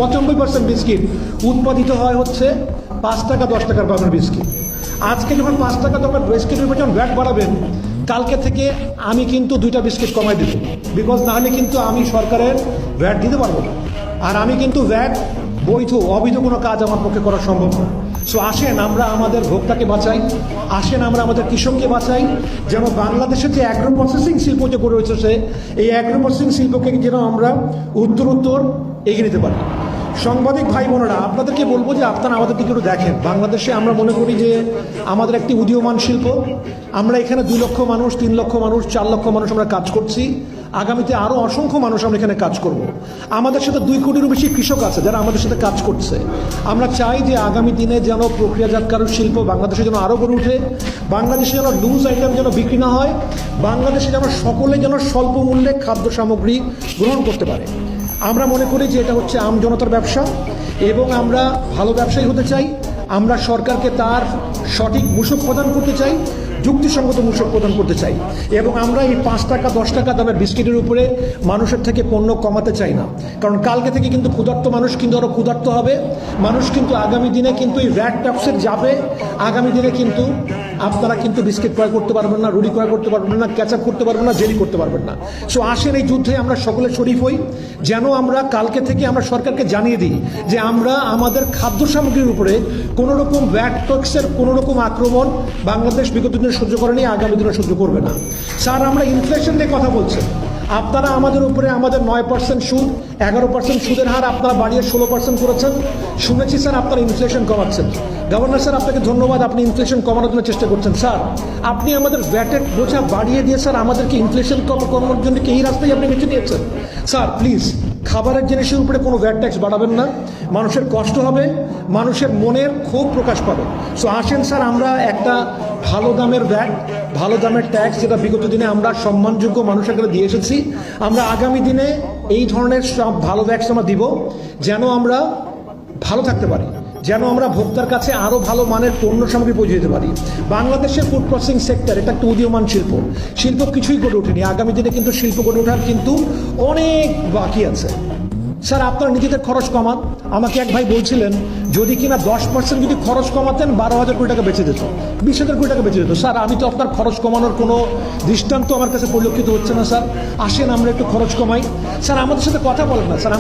95% biscuit উৎপাদিত হয় হচ্ছে 5 টাকা 10 টাকার দামের বিস্কিট। আজকে যখন 5 টাকা দামের বিস্কিটের উপর যখন ভ্যাট বাড়াবেন, কালকে থেকে আমি কিন্তু 2টা বিস্কিট কমাই দেব, বিকজ নাহলে কিন্তু আমি সরকারের ভ্যাট দিতে পারবো না। আর আমি কিন্তু ভ্যাট বৈধ অবৈধ কোনো কাজ আমার পক্ষে করা সম্ভব না। সো আসেন আমরা আমাদের ভোক্তাকে বাঁচাই, আসেন আমরা আমাদের কৃষককে বাঁচাই, যেন বাংলাদেশের যে অ্যাগ্রো প্রসেসিং শিল্প যে গড়ে উঠেছে, এই অ্যাগ্রো প্রসেসিং শিল্পকে যেন আমরা উত্তর এগিয়ে নিতে পারি। সাংবাদিক ভাই বোনেরা, আপনাদেরকে বলবো যে আপনারা আমাদেরকে একটু দেখেন। বাংলাদেশে আমরা মনে করি যে আমাদের একটি উদীয়মান শিল্প। আমরা এখানে 2 লক্ষ মানুষ, 3 লক্ষ মানুষ, 4 লক্ষ মানুষ আমরা কাজ করছি। আগামীতে আরও অসংখ্য মানুষ আমরা এখানে কাজ করব। আমাদের সাথে 2 কোটিরও বেশি কৃষক আছে যারা আমাদের সাথে কাজ করছে। আমরা চাই যে আগামী দিনে যেন প্রক্রিয়াজাতকারক শিল্প বাংলাদেশে যেন আরও গড়ে ওঠে, বাংলাদেশে যেন লুজ আইটেম যেন বিক্রি না হয়, বাংলাদেশে যেন সকলে যেন স্বল্প মূল্যে খাদ্য সামগ্রী গ্রহণ করতে পারে। আমরা মনে করি যে এটা হচ্ছে আম জনতার ব্যবসা এবং আমরা ভালো ব্যবসায়ী হতে চাই। আমরা সরকারকে তার সঠিক মূসক প্রদান করতে চাই, যুক্তিসঙ্গত মূসক প্রদান করতে চাই, এবং আমরা এই 5 টাকা 10 টাকা দামের বিস্কিটের উপরে মানুষের থেকে পণ্য কমাতে চাই না। কারণ কালকে থেকে কিন্তু ক্ষুধার্ত মানুষ কিন্তু আরও ক্ষুধার্ত হবে। মানুষ কিন্তু আগামী দিনে কিন্তু এই ভ্যাট ট্যাক্সের যাবে। আগামী দিনে কিন্তু আপনারা কিন্তু বিস্কিট ক্রয় করতে পারবেন না, রুটি ক্রয় করতে পারবেন না, ক্যাচআপ করতে পারবেন না, জেলি করতে পারবেন না। সো আসেন এই যুদ্ধে আমরা সকলে শরিক হই, যেন আমরা কালকে থেকে আমরা সরকারকে জানিয়ে দিই যে আমরা আমাদের খাদ্য সামগ্রীর উপরে কোনো রকম ভ্যাট ট্যাক্সের কোনো রকম আক্রমণ বাংলাদেশ বিগত দিনে সহ্য করেনি, আগামী দিনে সহ্য করবে না। স্যার, আমরা ইনফ্লেশন নিয়ে কথা বলছি, আপনারা আমাদের উপরে আমাদের 9% সুদ, 11% সুদের হার আপনারা বাড়িয়ে 16% করেছেন। শুনেছি স্যার আপনারা ইনফ্লেশন কমাচ্ছেন। গভর্নর স্যার, আপনাকে ধন্যবাদ, আপনি ইনফ্লেশন কমানোর জন্য চেষ্টা করছেন। স্যার, আপনি আমাদের ভ্যাটের বোঝা বাড়িয়ে দিয়ে স্যার আমাদেরকে ইনফ্লেশন কমানোর জন্য কি এই রাস্তায় আপনি বেছে নিয়েছেন? স্যার প্লিজ, খাবারের জিনিসের উপরে কোনো ভ্যাট ট্যাক্স বাড়াবেন না। মানুষের কষ্ট হবে, মানুষের মনের ক্ষোভ প্রকাশ পাবে। সো আসেন স্যার, আমরা একটা ভালো দামের ভ্যাট, ভালো দামের ট্যাক্স, যেটা বিগত দিনে আমরা সম্মানযোগ্য মানুষের কাছে দিয়ে এসেছি, আমরা আগামী দিনে এই ধরনের সব ভালো ট্যাক্স আমরা দিব, যেন আমরা ভালো থাকতে পারি, যেন আমরা ভোক্তার কাছে আরও ভালো মানের পণ্য সামগ্রী পৌঁছে দিতে পারি। বাংলাদেশের ফুড প্রসেসিং সেক্টর এটা একটা উদীয়মান শিল্প। শিল্প কিছুই গড়ে ওঠেনি, আগামী দিনে কিন্তু শিল্প গড়ে ওঠার কিন্তু অনেক বাকি আছে। স্যার, আপনারা নিজেদের খরচ কমান। আমাকে এক ভাই বলছিলেন যদি কিনা 10% যদি খরচ কমাতেন 12,000 কোটি টাকা বেঁচে যেত, 20,000 কোটি টাকা বেঁচে যেত। স্যার, আমি তো আপনার খরচ কমানোর কোনো দৃষ্টান্ত আমার কাছে পরিলক্ষিত হচ্ছে না। স্যার আসেন আমরা একটু খরচ কমাই। স্যার আমাদের সাথে কথা বলেন না স্যার।